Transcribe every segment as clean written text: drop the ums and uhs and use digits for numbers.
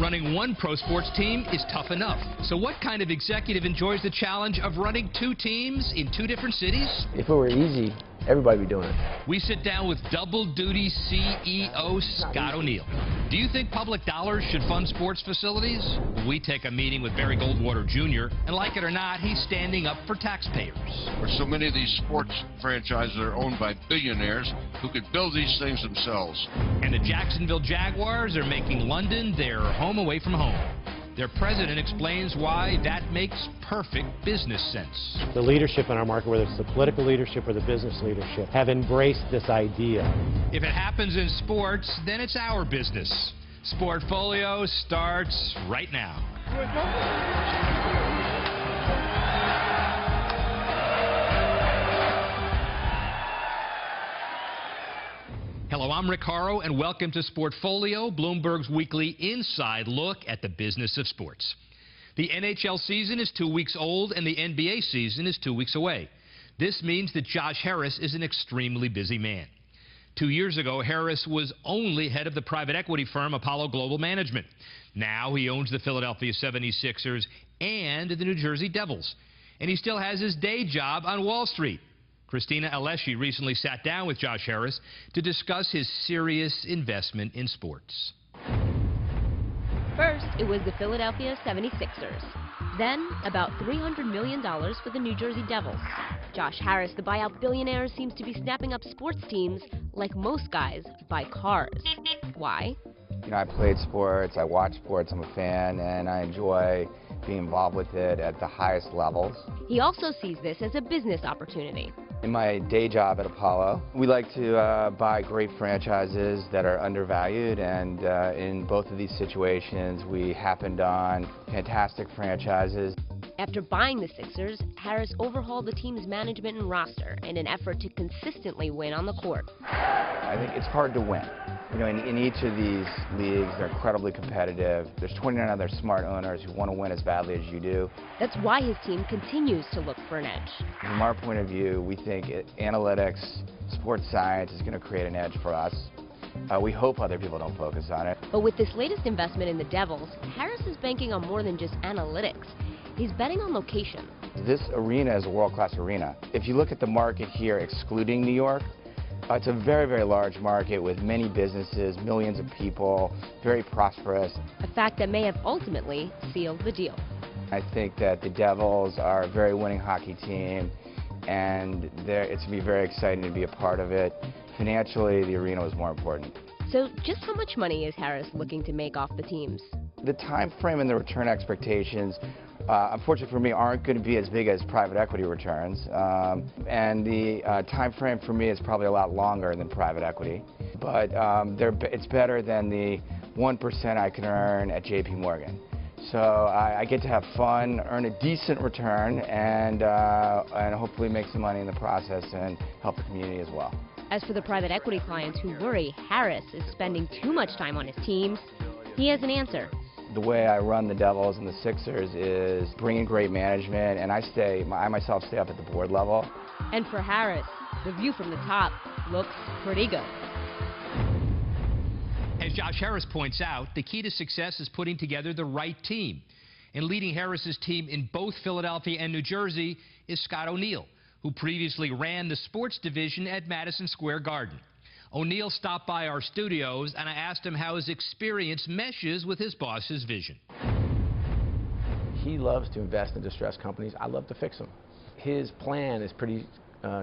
Running one pro sports team is tough enough. So what kind of executive enjoys the challenge of running two teams in two different cities? If it were easy, everybody would be doing it. We sit down with double-duty CEO Scott O'Neill. Do you think public dollars should fund sports facilities? We take a meeting with Barry Goldwater Jr., and like it or not, he's standing up for taxpayers. Where so many of these sports franchises are owned by billionaires who could build these things themselves. And the Jacksonville Jaguars are making London their home away from home. Their president explains why that makes perfect business sense. The leadership in our market, whether it's the political leadership or the business leadership, have embraced this idea. If it happens in sports, then it's our business. Sportfolio starts right now. Hello, I'm Rick Harrow, and welcome to Sportfolio, Bloomberg's weekly inside look at the business of sports. The NHL season is 2 weeks old, and the NBA season is 2 weeks away. This means that Josh Harris is an extremely busy man. 2 years ago, Harris was only head of the private equity firm Apollo Global Management. Now he owns the Philadelphia 76ers and the New Jersey Devils. And he still has his day job on Wall Street. Christina Alessi recently sat down with Josh Harris to discuss his serious investment in sports. First, it was the Philadelphia 76ers. Then, about $300 million for the New Jersey Devils. Josh Harris, the buyout billionaire, seems to be snapping up sports teams like most guys buy cars. Why? You know, I played sports, I watch sports, I'm a fan, and I enjoy being involved with it at the highest levels. He also sees this as a business opportunity. In my day job at Apollo, we like to buy great franchises that are undervalued, and in both of these situations, we happened on fantastic franchises. After buying the Sixers, Harris overhauled the team's management and roster in an effort to consistently win on the court. I think it's hard to win. You know, in each of these leagues, they're incredibly competitive. There's 29 other smart owners who want to win as badly as you do. That's why his team continues to look for an edge. From our point of view, we think analytics, sports science is going to create an edge for us. We hope other people don't focus on it. But with this latest investment in the Devils, Harris is banking on more than just analytics. He's betting on location. This arena is a world-class arena. If you look at the market here, excluding New York, it's a very, very large market with many businesses, millions of people, very prosperous. A fact that may have ultimately sealed the deal. I think that the Devils are a very winning hockey team, and it's going to be very exciting to be a part of it. Financially, the arena was more important. So just how much money is Harris looking to make off the teams? The time frame and the return expectations, unfortunately for me, aren't going to be as big as private equity returns. And the time frame for me is probably a lot longer than private equity. But it's better than the 1% I can earn at JP Morgan. So I get to have fun, earn a decent return, and hopefully make some money in the process and help the community as well. As for the private equity clients who worry Harris is spending too much time on his teams, he has an answer. The way I run the Devils and the Sixers is bring in great management, and I myself stay up at the board level. And for Harris, the view from the top looks pretty good. As Josh Harris points out, the key to success is putting together the right team. And leading Harris's team in both Philadelphia and New Jersey is Scott O'Neill, who previously ran the sports division at Madison Square Garden. O'Neill stopped by our studios, and I asked him how his experience meshes with his boss's vision. He loves to invest in distressed companies. I love to fix them. His plan is pretty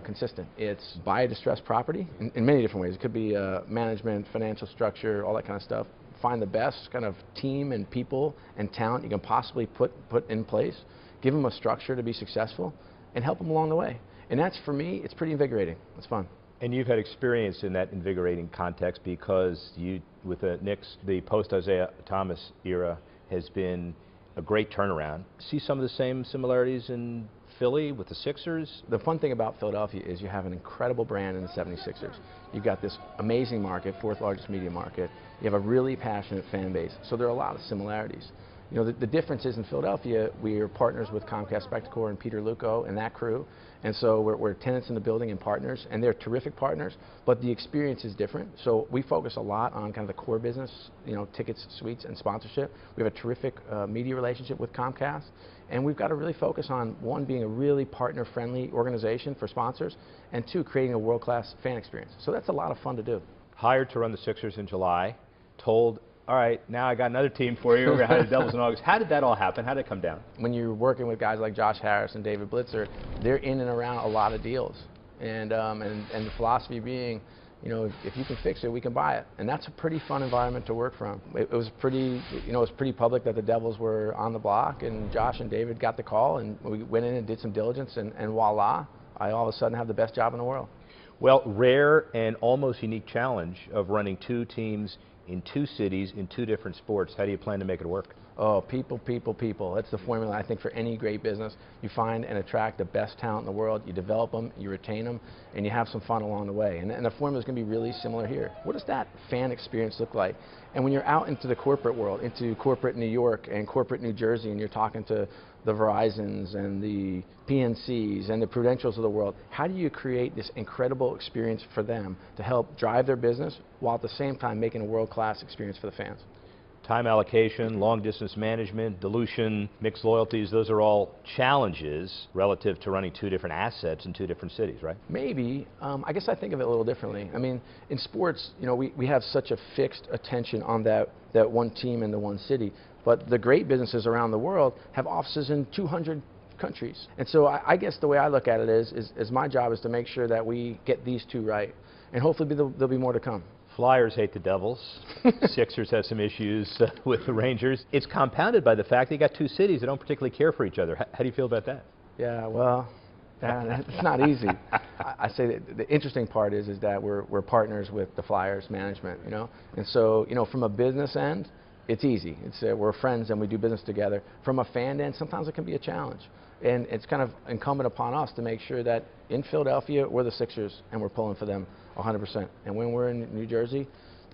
consistent. It's buy a distressed property in many different ways. It could be management, financial structure, all that kind of stuff. Find the best kind of team and people and talent you can possibly put in place. Give them a structure to be successful and help them along the way. And that's, for me, it's pretty invigorating. It's fun. And you've had experience in that invigorating context because you, with the Knicks, the post-Isaiah Thomas era has been a great turnaround. See some of the same similarities in Philly with the Sixers? The fun thing about Philadelphia is you have an incredible brand in the 76ers. You've got this amazing market, fourth largest media market. You have a really passionate fan base. So there are a lot of similarities. You know, the difference is in Philadelphia, we are partners with Comcast Spectacor and Peter Luco and that crew. And so we're tenants in the building and partners, and they're terrific partners, but the experience is different. So we focus a lot on kind of the core business, you know, tickets, suites, and sponsorship. We have a terrific media relationship with Comcast, and we've got to really focus on, one, being a really partner-friendly organization for sponsors, and two, creating a world-class fan experience. So that's a lot of fun to do. Hired to run the Sixers in July, told, all right, now I got another team for you. We're going to hire the Devils in August. How did that all happen? How did it come down? When you're working with guys like Josh Harris and David Blitzer, they're in and around a lot of deals. And the philosophy being, you know, if you can fix it, we can buy it. And that's a pretty fun environment to work from. It was pretty, you know, it was pretty public that the Devils were on the block, and Josh and David got the call, and we went in and did some diligence, and voila, I all of a sudden have the best job in the world. Well, rare and almost unique challenge of running two teams in two cities in two different sports. How do you plan to make it work? Oh, people, people, people. That's the formula, I think, for any great business. You find and attract the best talent in the world, you develop them, you retain them, and you have some fun along the way. And the formula is going to be really similar here. What does that fan experience look like? And when you're out into the corporate world, into corporate New York and corporate New Jersey, and you're talking to the Verizons and the PNCs and the Prudentials of the world, how do you create this incredible experience for them to help drive their business while at the same time making a world-class experience for the fans? Time allocation, long-distance management, dilution, mixed loyalties, those are all challenges relative to running two different assets in two different cities, right? Maybe. I guess I think of it a little differently. I mean, in sports, you know, we have such a fixed attention on that one team in the one city, but the great businesses around the world have offices in 200 countries. And so I guess the way I look at it is my job is to make sure that we get these two right, and hopefully there'll be more to come. Flyers hate the Devils. Sixers have some issues with the Rangers. It's compounded by the fact that you got two cities that don't particularly care for each other. How do you feel about that? Yeah, well, it's not easy. I say that the interesting part is that we're partners with the Flyers management, you know, and so, you know, from a business end, it's easy. It's we're friends and we do business together. From a fan end, sometimes it can be a challenge, and it's kind of incumbent upon us to make sure that in Philadelphia we're the Sixers and we're pulling for them 100%. And when we're in New Jersey,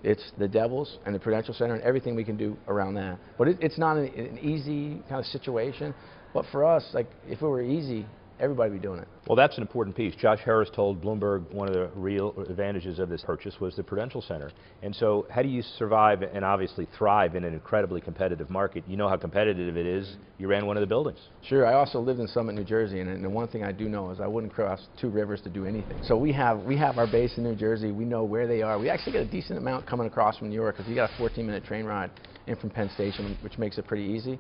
it's the Devils and the Prudential Center and everything we can do around that. But it's not an easy kind of situation. But for us, like, if it were easy, everybody would be doing it. Well, that's an important piece. Josh Harris told Bloomberg one of the real advantages of this purchase was the Prudential Center. And so how do you survive and obviously thrive in an incredibly competitive market? You know how competitive it is. You ran one of the buildings. Sure. I also lived in Summit, New Jersey, and the one thing I do know is I wouldn't cross two rivers to do anything. So we have our base in New Jersey. We know where they are. We actually get a decent amount coming across from New York because you got a 14-minute train ride in from Penn Station, which makes it pretty easy.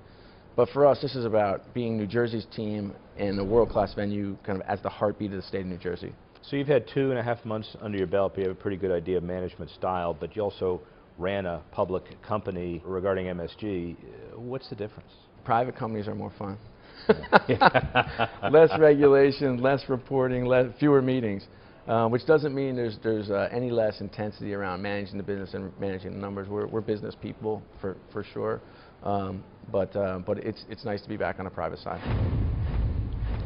But for us, this is about being New Jersey's team in a world-class venue, kind of as the heartbeat of the state of New Jersey. So you've had 2.5 months under your belt. You have a pretty good idea of management style, but you also ran a public company regarding MSG. What's the difference? Private companies are more fun. Less regulation, less reporting, fewer meetings, which doesn't mean there's any less intensity around managing the business and managing the numbers. We're business people for sure. But it's nice to be back on the private side.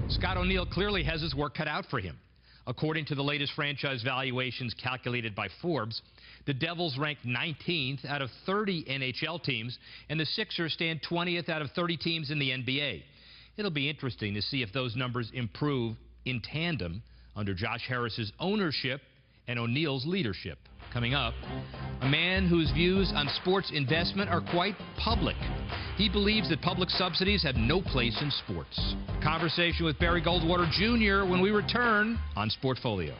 Scott O'Neill clearly has his work cut out for him. According to the latest franchise valuations calculated by Forbes, the Devils rank 19th out of 30 NHL teams, and the Sixers stand 20th out of 30 teams in the NBA. It'll be interesting to see if those numbers improve in tandem under Josh Harris's ownership and O'Neill's leadership. Coming up, a man whose views on sports investment are quite public. He believes that public subsidies have no place in sports. A conversation with Barry Goldwater Jr. when we return on Sportfolio.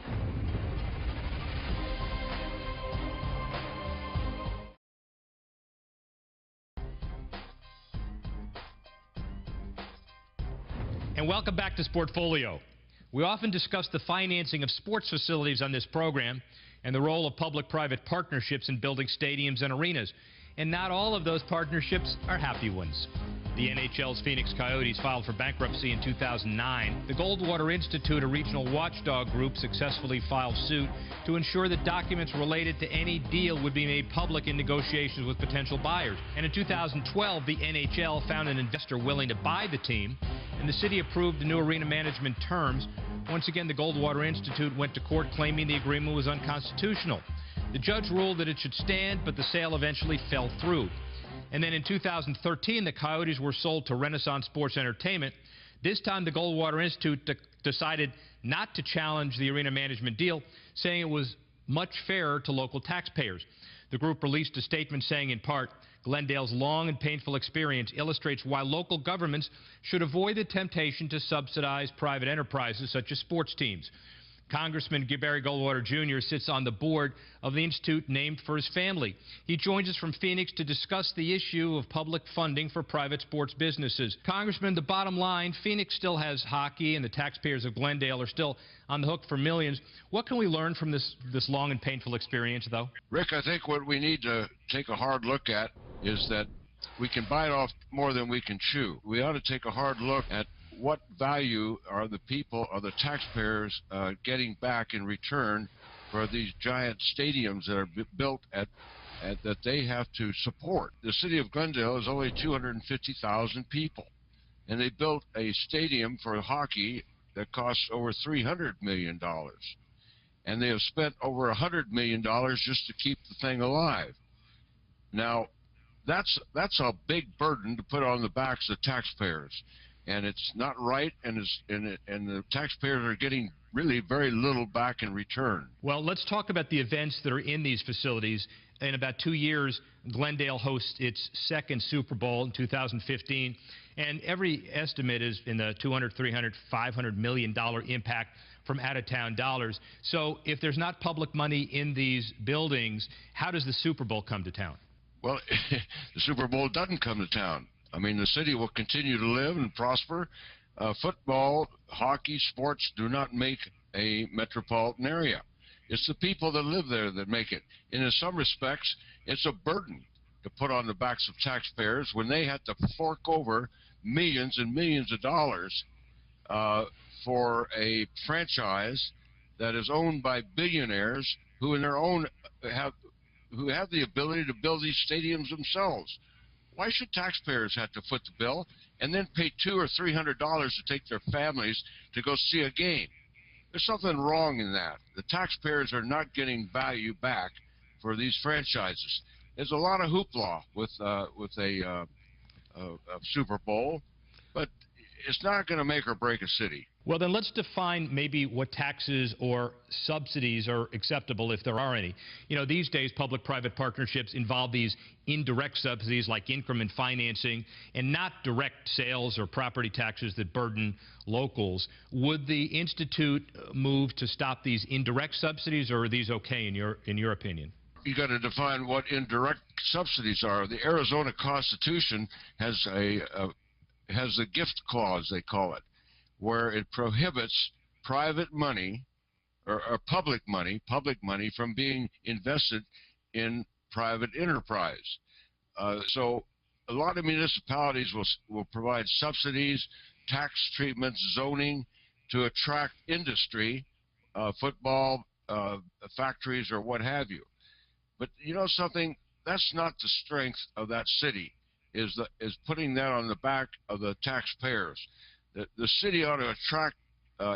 And welcome back to Sportfolio. We often discuss the financing of sports facilities on this program and the role of public-private partnerships in building stadiums and arenas. And not all of those partnerships are happy ones. The NHL's Phoenix Coyotes filed for bankruptcy in 2009. The Goldwater Institute, a regional watchdog group, successfully filed suit to ensure that documents related to any deal would be made public in negotiations with potential buyers. And in 2012, the NHL found an investor willing to buy the team, and the city approved the new arena management terms. Once again, the Goldwater Institute went to court claiming the agreement was unconstitutional. The judge ruled that it should stand, but the sale eventually fell through. And then in 2013, the Coyotes were sold to Renaissance Sports Entertainment. This time, the Goldwater Institute decided not to challenge the arena management deal, saying it was much fairer to local taxpayers. The group released a statement saying, in part, Glendale's long and painful experience illustrates why local governments should avoid the temptation to subsidize private enterprises such as sports teams. Congressman Barry Goldwater Jr. sits on the board of the institute named for his family. He joins us from Phoenix to discuss the issue of public funding for private sports businesses. Congressman, the bottom line, Phoenix still has hockey, and the taxpayers of Glendale are still on the hook for millions. What can we learn from this long and painful experience, though? Rick, I think what we need to take a hard look at is that we can bite off more than we can chew. We ought to take a hard look at what value are the people, are the taxpayers getting back in return for these giant stadiums that are built that they have to support. The city of Glendale is only 250,000 people, and they built a stadium for hockey that costs over $300 million. And they have spent over $100 million just to keep the thing alive. Now, that's a big burden to put on the backs of taxpayers. And it's not right, and the taxpayers are getting really very little back in return. Well, let's talk about the events that are in these facilities. In about 2 years, Glendale hosts its second Super Bowl in 2015, and every estimate is in the $200, $300, $500 million impact from out-of-town dollars. So if there's not public money in these buildings, how does the Super Bowl come to town? Well, the Super Bowl doesn't come to town. I mean, the city will continue to live and prosper. Football, hockey, sports do not make a metropolitan area. It's the people that live there that make it. And in some respects, it's a burden to put on the backs of taxpayers when they have to fork over millions and millions of dollars for a franchise that is owned by billionaires who in their own have the ability to build these stadiums themselves. Why should taxpayers have to foot the bill and then pay $200 or $300 to take their families to go see a game? There's something wrong in that. The taxpayers are not getting value back for these franchises. There's a lot of hoopla with a Super Bowl, but it's not going to make or break a city. Well, then let's define maybe what taxes or subsidies are acceptable, if there are any. You know, these days, public-private partnerships involve these indirect subsidies like increment financing and not direct sales or property taxes that burden locals. Would the Institute move to stop these indirect subsidies, or are these okay in your opinion? You got to define what indirect subsidies are. The Arizona Constitution has a gift clause, they call it, where it prohibits private money or public money from being invested in private enterprise. So a lot of municipalities will provide subsidies, tax treatments, zoning to attract industry, football, factories, or what have you. But you know something? That's not the strength of that city, is putting that on the back of the taxpayers. The city ought to attract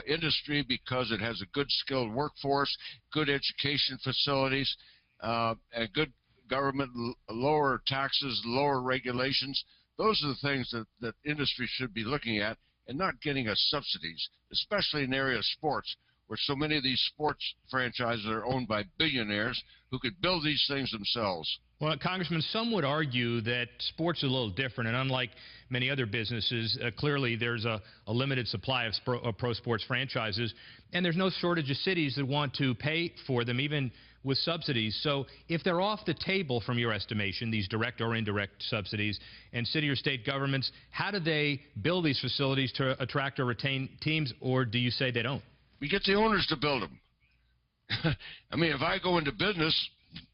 industry because it has a good skilled workforce, good education facilities, and good government, lower taxes, lower regulations. Those are the things that industry should be looking at and not getting us subsidies, especially in the area of sports, where so many of these sports franchises are owned by billionaires who could build these things themselves. Well, Congressman, some would argue that sports is a little different, and unlike many other businesses, clearly there's a limited supply of pro sports franchises, and there's no shortage of cities that want to pay for them, even with subsidies. So if they're off the table from your estimation, these direct or indirect subsidies, and city or state governments, how do they build these facilities to attract or retain teams, or do you say they don't? We get the owners to build them. I mean, if I go into business,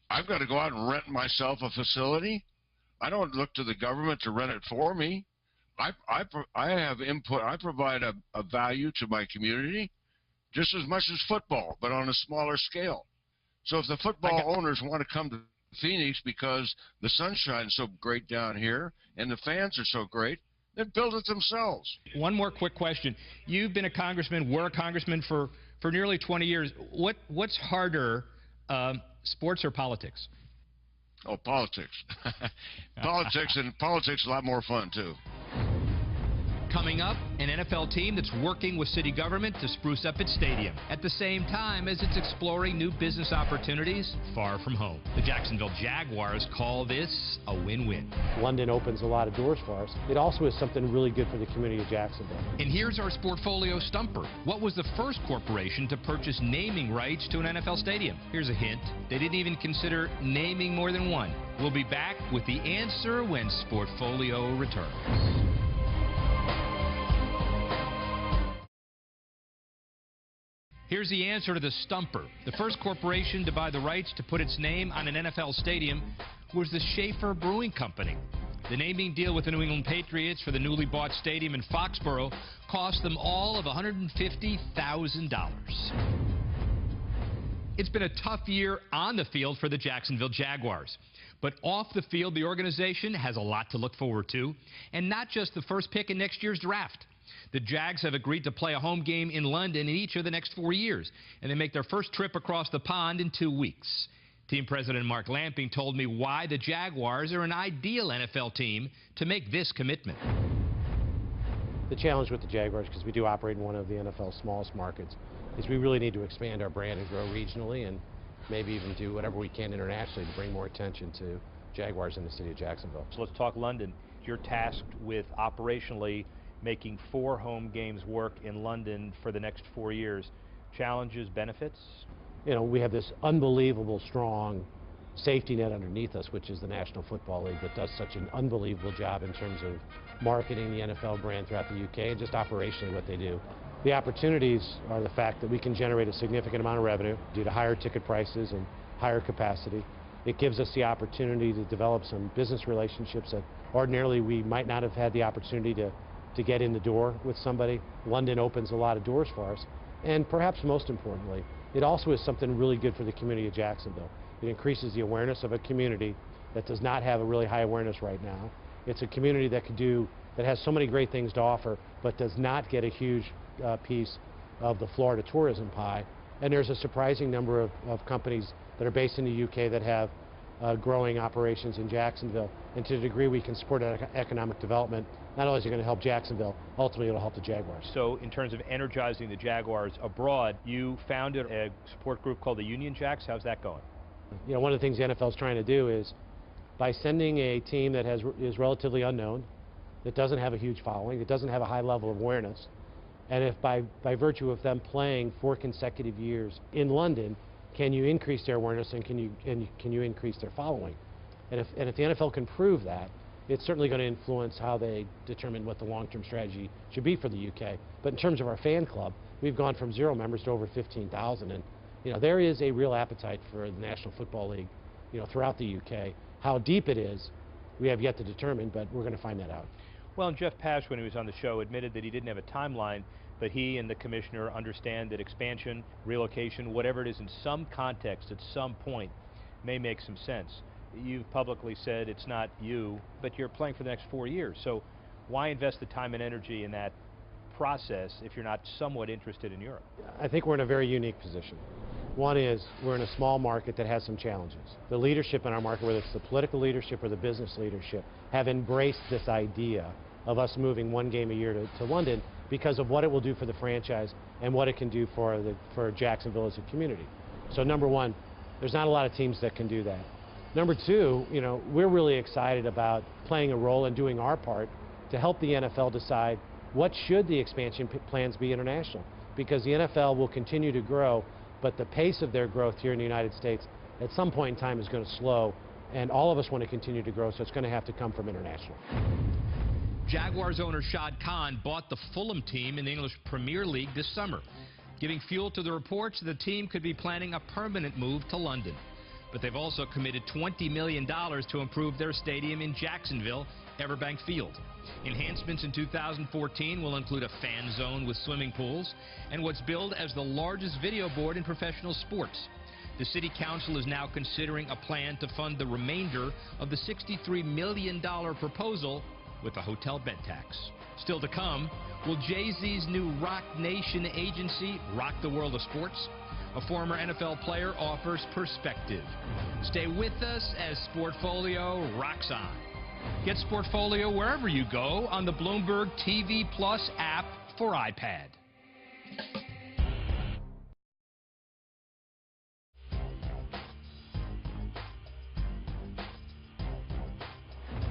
I've got to go out and rent myself a facility. I don't look to the government to rent it for me. I have input. I provide a value to my community just as much as football, but on a smaller scale. So if the football owners want to come to Phoenix because the sunshine's so great down here and the fans are so great, then build it themselves. One more quick question. You've been a congressman, were a congressman for nearly 20 years. What's harder, sports or politics? Oh, politics. Politics is a lot more fun, too. Coming up, an NFL team that's working with city government to spruce up its stadium at the same time as it's exploring new business opportunities far from home. The Jacksonville Jaguars call this a win-win. London opens a lot of doors for us. It also is something really good for the community of Jacksonville. And here's our Sportfolio stumper. What was the first corporation to purchase naming rights to an NFL stadium? Here's a hint. They didn't even consider naming more than one. We'll be back with the answer when Sportfolio returns. Here's the answer to the stumper. The first corporation to buy the rights to put its name on an NFL stadium was the Schaefer Brewing Company. The naming deal with the New England Patriots for the newly bought stadium in Foxborough cost them all of $150,000. It's been a tough year on the field for the Jacksonville Jaguars. But off the field, the organization has a lot to look forward to, and not just the first pick in next year's draft. The Jags have agreed to play a home game in London in each of the next 4 years, and they make their first trip across the pond in 2 weeks. Team President Mark Lamping told me why the Jaguars are an ideal NFL team to make this commitment. The challenge with the Jaguars, because we do operate in one of the NFL's smallest markets, is we really need to expand our brand and grow regionally and maybe even do whatever we can internationally to bring more attention to Jaguars in the city of Jacksonville. So let's talk London. You're tasked with operationally making 4 home games work in London for the next 4 years. Challenges, benefits? You know, we have this unbelievable strong safety net underneath us, which is the National Football League, that does such an unbelievable job in terms of marketing the NFL brand throughout the UK and just operationally what they do. The opportunities are the fact that we can generate a significant amount of revenue due to higher ticket prices and higher capacity. It gives us the opportunity to develop some business relationships that ordinarily we might not have had the opportunity to get in the door with somebody. London opens a lot of doors for us. And perhaps most importantly, it also is something really good for the community of Jacksonville. It increases the awareness of a community that does not have a really high awareness right now. It's a community that has so many great things to offer, but does not get a huge piece of the Florida tourism pie. And there's a surprising number of companies that are based in the UK that have growing operations in Jacksonville. And to the degree we can support economic development, not only is it going to help Jacksonville, ultimately it'll help the Jaguars. So in terms of energizing the Jaguars abroad, you founded a support group called the Union Jacks. How's that going? You know, one of the things the NFL is trying to do is, by sending a team that is relatively unknown, that doesn't have a huge following, that doesn't have a high level of awareness, and if by virtue of them playing 4 consecutive years in London, can you increase their awareness and can you increase their following? And if the NFL can prove that, it's certainly going to influence how they determine what the long-term strategy should be for the UK. But in terms of our fan club, we've gone from 0 members to over 15,000, and you know, there is a real appetite for the National Football League, you know, throughout the UK. How deep it is, we have yet to determine, but we're going to find that out. Well, and Jeff Pash, when he was on the show, admitted that he didn't have a timeline, but he and the commissioner understand that expansion, relocation, whatever it is, in some context, at some point, may make some sense. You've publicly said it's not you, but you're playing for the next 4 years. So why invest the time and energy in that process if you're not somewhat interested in Europe? I think we're in a very unique position. One is we're in a small market that has some challenges. The leadership in our market, whether it's the political leadership or the business leadership, have embraced this idea of us moving 1 game a year to London because of what it will do for the franchise and what it can do for Jacksonville as a community. So number one, there's not a lot of teams that can do that. Number two, you know, we're really excited about playing a role and doing our part to help the NFL decide what should the expansion plans be international, because the NFL will continue to grow, but the pace of their growth here in the United States at some point in time is going to slow, and all of us want to continue to grow, so it's going to have to come from international. Jaguars owner Shad Khan bought the Fulham team in the English Premier League this summer, giving fuel to the reports that the team could be planning a permanent move to London. But they've also committed $20 million to improve their stadium in Jacksonville, Everbank Field. Enhancements in 2014 will include a fan zone with swimming pools and what's billed as the largest video board in professional sports. The City Council is now considering a plan to fund the remainder of the $63 million proposal with a hotel bed tax. Still to come, will Jay-Z's new Rock Nation agency rock the world of sports? A former NFL player offers perspective. Stay with us as Sportfolio rocks on. Get Sportfolio wherever you go on the Bloomberg TV Plus app for iPad.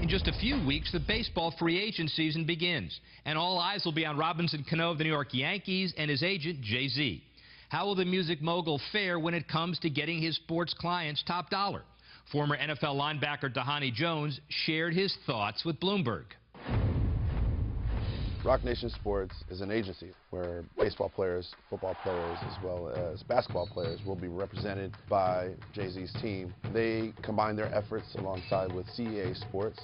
In just a few weeks, the baseball free agent season begins, and all eyes will be on Robinson Cano of the New York Yankees and his agent, Jay-Z. How will the music mogul fare when it comes to getting his sports clients top dollar? Former NFL linebacker Dhani Jones shared his thoughts with Bloomberg. Roc Nation Sports is an agency where baseball players, football players, as well as basketball players will be represented by Jay-Z's team. They combine their efforts alongside with CEA Sports.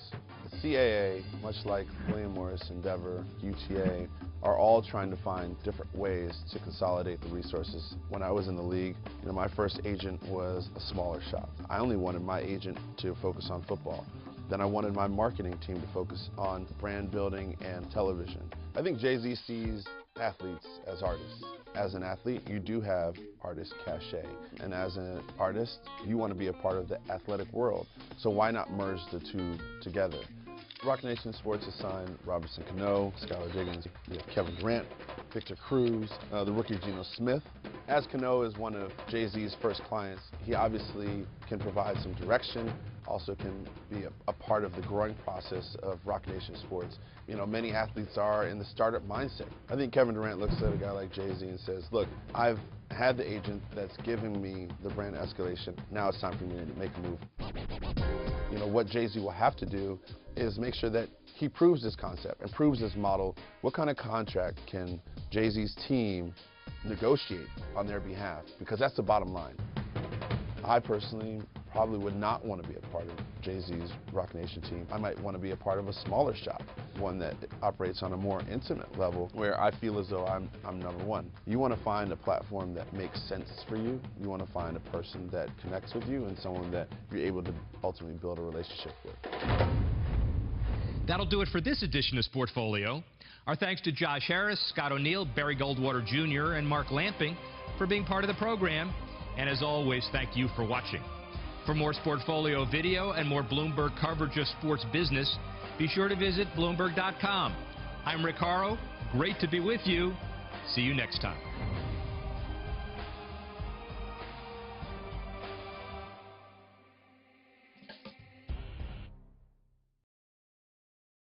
The CAA, much like William Morris, Endeavor, UTA, are all trying to find different ways to consolidate the resources. When I was in the league, my first agent was a smaller shop. I only wanted my agent to focus on football. Then I wanted my marketing team to focus on brand building and television. I think Jay-Z sees athletes as artists. As an athlete, you do have artist cachet. And as an artist, you want to be a part of the athletic world. So why not merge the two together? Roc Nation Sports has signed Robinson Cano, Skylar Diggins, we have Kevin Durant, Victor Cruz, the rookie Geno Smith. As Cano is one of Jay-Z's first clients, he obviously can provide some direction, also can be a part of the growing process of Roc Nation Sports. Many athletes are in the startup mindset. I think Kevin Durant looks at a guy like Jay-Z and says, look, I've had the agent that's giving me the brand escalation. Now it's time for me to make a move. What Jay-Z will have to do is make sure that he proves this concept and proves this model. What kind of contract can Jay-Z's team negotiate on their behalf? Because that's the bottom line. I personally probably would not want to be a part of Jay-Z's Roc Nation team. I might want to be a part of a smaller shop, one that operates on a more intimate level where I feel as though I'm number one. You want to find a platform that makes sense for you. You want to find a person that connects with you and someone that you're able to ultimately build a relationship with. That'll do it for this edition of Sportfolio. Our thanks to Josh Harris, Scott O'Neill, Barry Goldwater Jr., and Mark Lamping for being part of the program. And as always, thank you for watching. For more Sportfolio video and more Bloomberg coverage of sports business, be sure to visit Bloomberg.com. I'm Rick Haro. Great to be with you. See you next time.